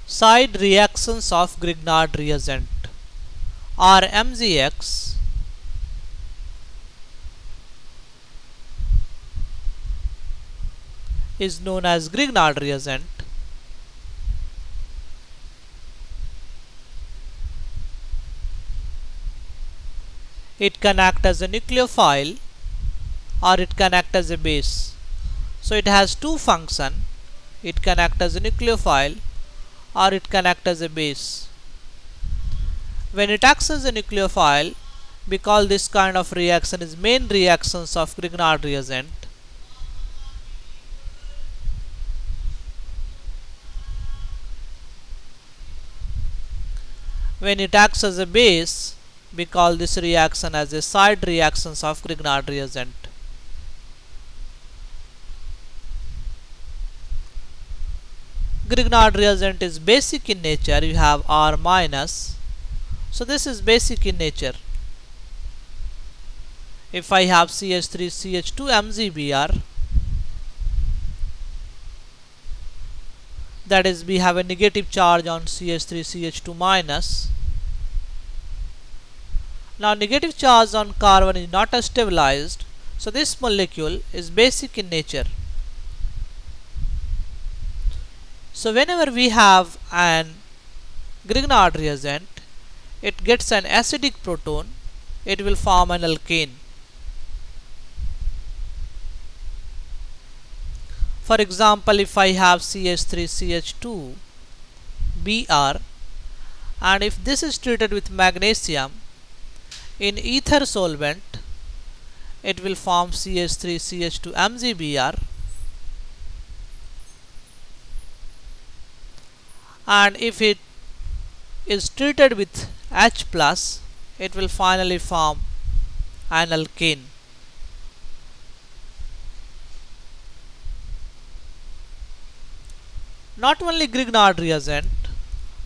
Side reactions of Grignard reagent or MgX is known as Grignard reagent. It can act as a nucleophile or it can act as a base. So it has two functions. It can act as a nucleophile or it can act as a base. When it acts as a nucleophile, we call this kind of reaction is main reactions of Grignard reagent. When it acts as a base, we call this reaction as a side reactions of Grignard reagent. Grignard reagent is basic in nature. You have R minus. So this is basic in nature. If I have CH3CH2 MgBr, that is we have a negative charge on CH3CH2 minus. Now negative charge on carbon is not stabilized, so this molecule is basic in nature. So whenever we have an Grignard reagent, it gets an acidic proton, it will form an alkane. For example, if I have CH3CH2 Br and if this is treated with magnesium in ether solvent, it will form CH3CH2 MgBr, and if it is treated with H+, it will finally form an alkane. Not only Grignard reagent,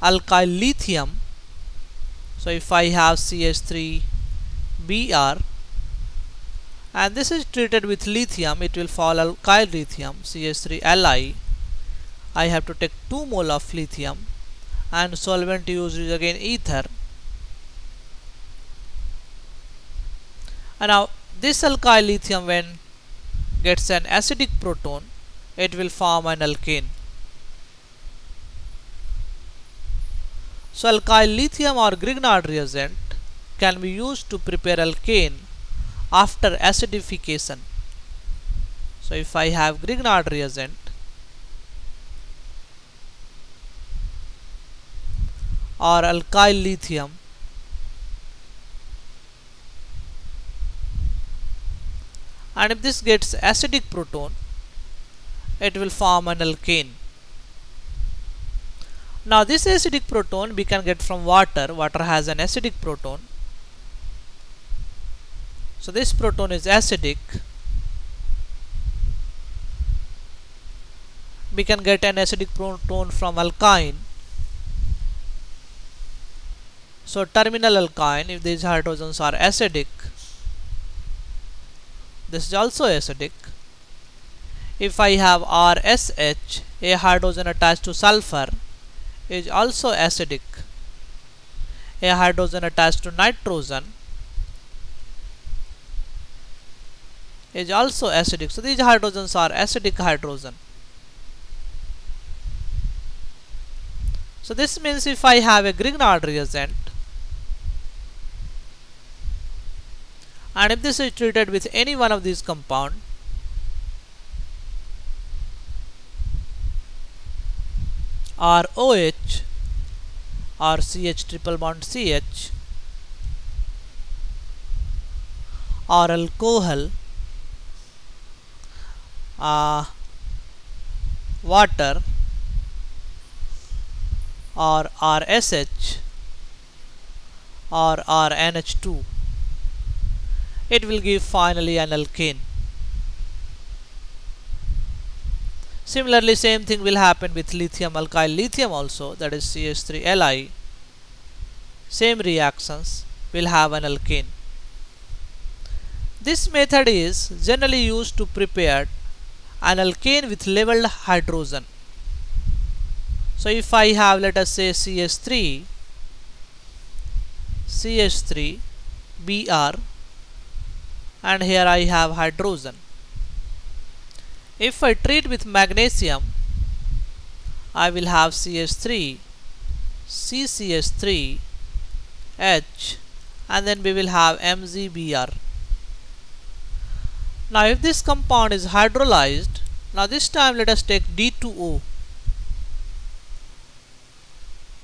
alkyl lithium. So if I have CH3Br and this is treated with lithium, it will fall alkyl lithium CH3Li. I have to take 2 mole of lithium and solvent used is again ether. And now this alkyl lithium, when gets an acidic proton, it will form an alkane. So alkyl lithium or Grignard reagent can be used to prepare alkane after acidification. So if I have Grignard reagent or alkyl lithium, and if this gets acidic proton, it will form an alkane. Now this acidic proton we can get from water. Water has an acidic proton. So this proton is acidic. We can get an acidic proton from alkyne. So terminal alkyne, if these hydrogens are acidic, this is also acidic. If I have RSH, a hydrogen attached to sulfur, is also acidic. A hydrogen attached to nitrogen is also acidic. So these hydrogens are acidic hydrogen. So this means if I have a Grignard reagent and if this is treated with any one of these compound, or OH or CH triple bond CH or alcohol, water or RSH or RNH2, it will give finally an alkane. Similarly, same thing will happen with lithium, alkyl lithium also, that is CH3Li. Same reactions will have an alkane. This method is generally used to prepare an alkane with labeled hydrogen. So if I have, let us say, CH3 Br, and here I have hydrogen. If I treat with magnesium, I will have CH3 CCH3 H, and then we will have MgBr. Now if this compound is hydrolyzed, now this time let us take D2O.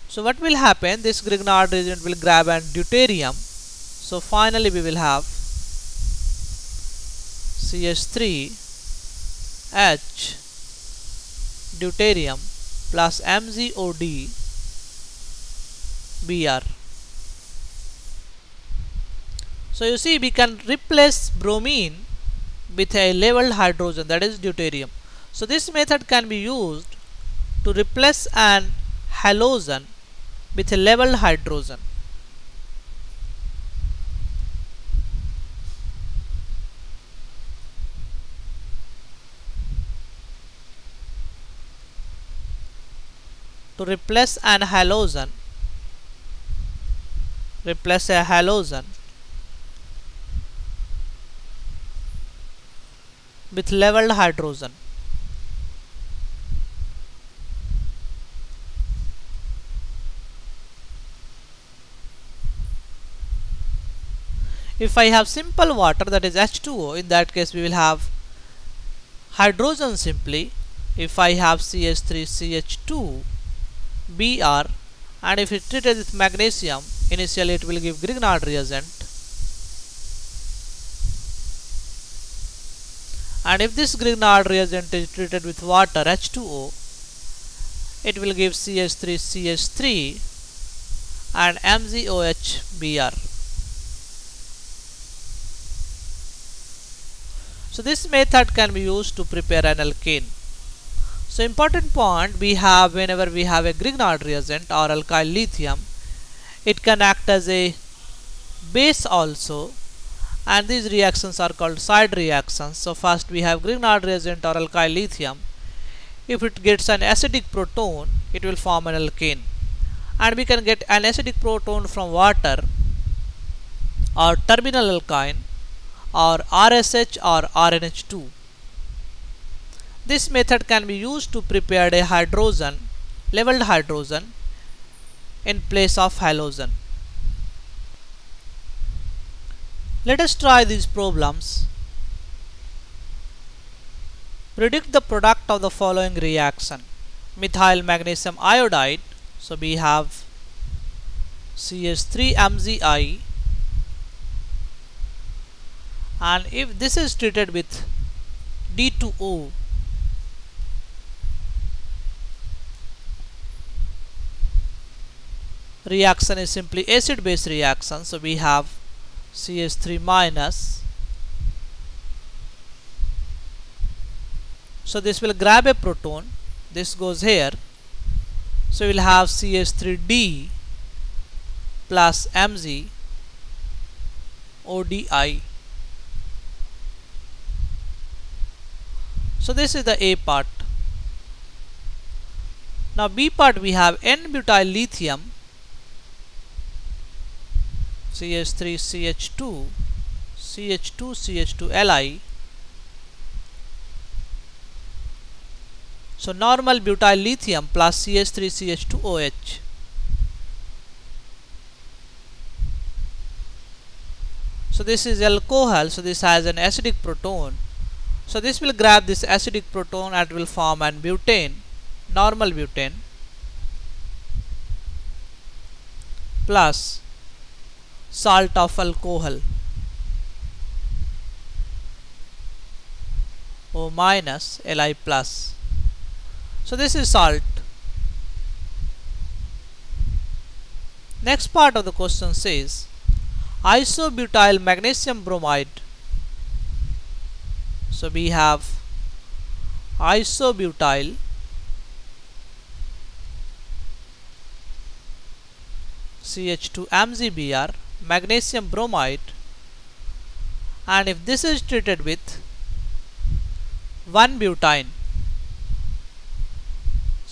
So what will happen? This Grignard reagent will grab an deuterium. So finally we will have CH3 H deuterium plus MgOD Br. So you see, we can replace bromine with a labeled hydrogen, that is deuterium. So this method can be used to replace an halogen with a labeled hydrogen. To replace a halogen with labeled hydrogen. If I have simple water, that is H2O, in that case we will have hydrogen simply. If I have CH3CH2 Br, and if it is treated with magnesium, initially it will give Grignard reagent. And if this Grignard reagent is treated with water H2O, it will give CH3CH3 and MgOH Br. So this method can be used to prepare an alkane. So important point we have, whenever we have a Grignard reagent or alkyl lithium, it can act as a base also, and these reactions are called side reactions. So first we have Grignard reagent or alkyl lithium. If it gets an acidic proton, it will form an alkane, and we can get an acidic proton from water or terminal alkyne or RSH or RNH2. This method can be used to prepare a hydrogen, labeled hydrogen, in place of halogen. Let us try these problems. Predict the product of the following reaction: methyl magnesium iodide. So we have CH3MgI, and if this is treated with D2O, reaction is simply acid base reaction. So we have CH3 minus. So this will grab a proton, this goes here. So we'll have CH3D plus Mg ODI. So this is the A part. Now B part, we have N-butyl lithium, CH3CH2 CH2Li. So normal butyl lithium plus CH3CH2OH. So this is alcohol, so this has an acidic proton. So this will grab this acidic proton and will form an butane, normal butane, plus salt of alcohol, O minus Li plus. So this is salt. Next part of the question says isobutyl magnesium bromide. So we have isobutyl CH2MgBr magnesium bromide, and if this is treated with 1-butane,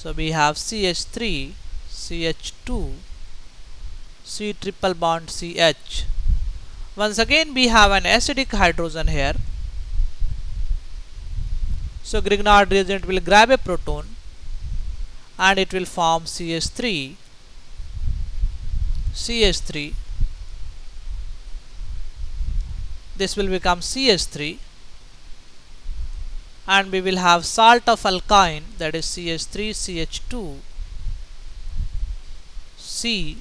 So we have CH3, CH2, C triple bond CH. Once again we have an acidic hydrogen here. So Grignard reagent will grab a proton and it will form CH3, CH3. This will become CH3 and we will have salt of alkyne, that is CH3CH2, C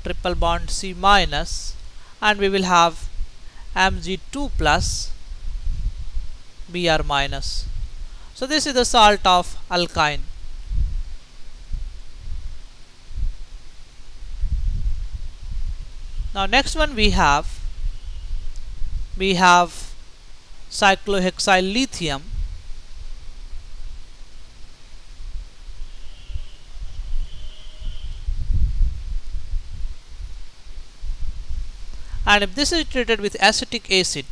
triple bond C minus, and we will have Mg2 plus Br minus. So this is the salt of alkyne. Now next one we have cyclohexyl lithium. And if this is treated with acetic acid,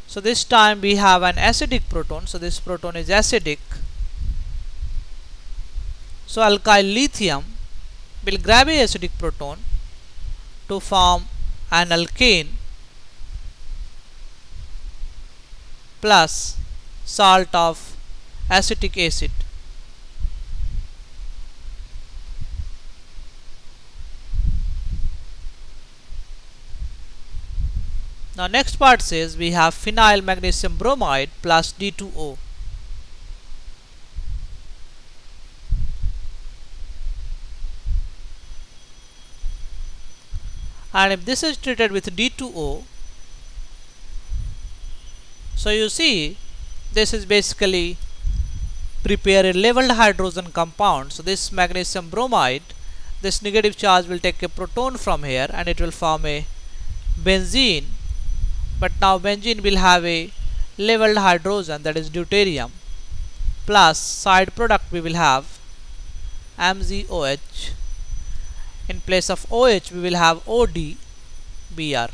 so this time we have an acidic proton, so this proton is acidic. So alkyl lithium will grab a acidic proton to form an alkane plus salt of acetic acid. Now next part says we have phenyl magnesium bromide plus D2O. And if this is treated with D2O, so you see this is basically prepare a leveled hydrogen compound. So this magnesium bromide, this negative charge will take a proton from here and it will form a benzene. But now benzene will have a leveled hydrogen, that is deuterium, plus side product we will have MgOH. In place of OH we will have ODBr.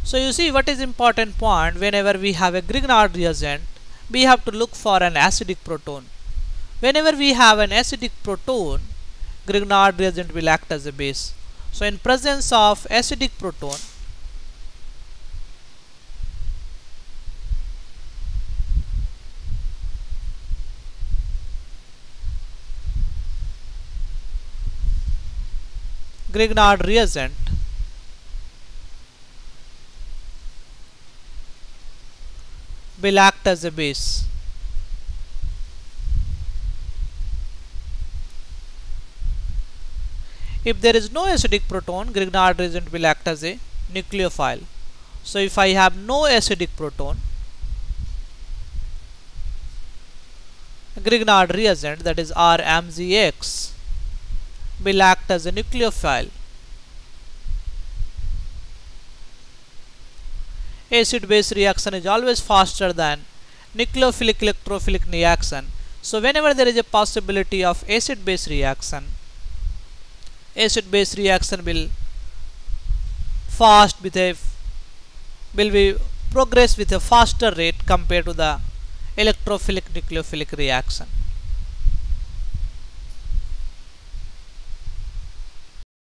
So you see what is important point, whenever we have a Grignard reagent we have to look for an acidic proton. Whenever we have an acidic proton, Grignard reagent will act as a base. So in presence of acidic proton, Grignard reagent will act as a base. If there is no acidic proton, Grignard reagent will act as a nucleophile. So if I have no acidic proton, Grignard reagent, that is RMgX, will act as a nucleophile. Acid-base reaction is always faster than nucleophilic electrophilic reaction. So whenever there is a possibility of acid-base reaction, acid-base reaction will progress with a faster rate compared to the electrophilic nucleophilic reaction.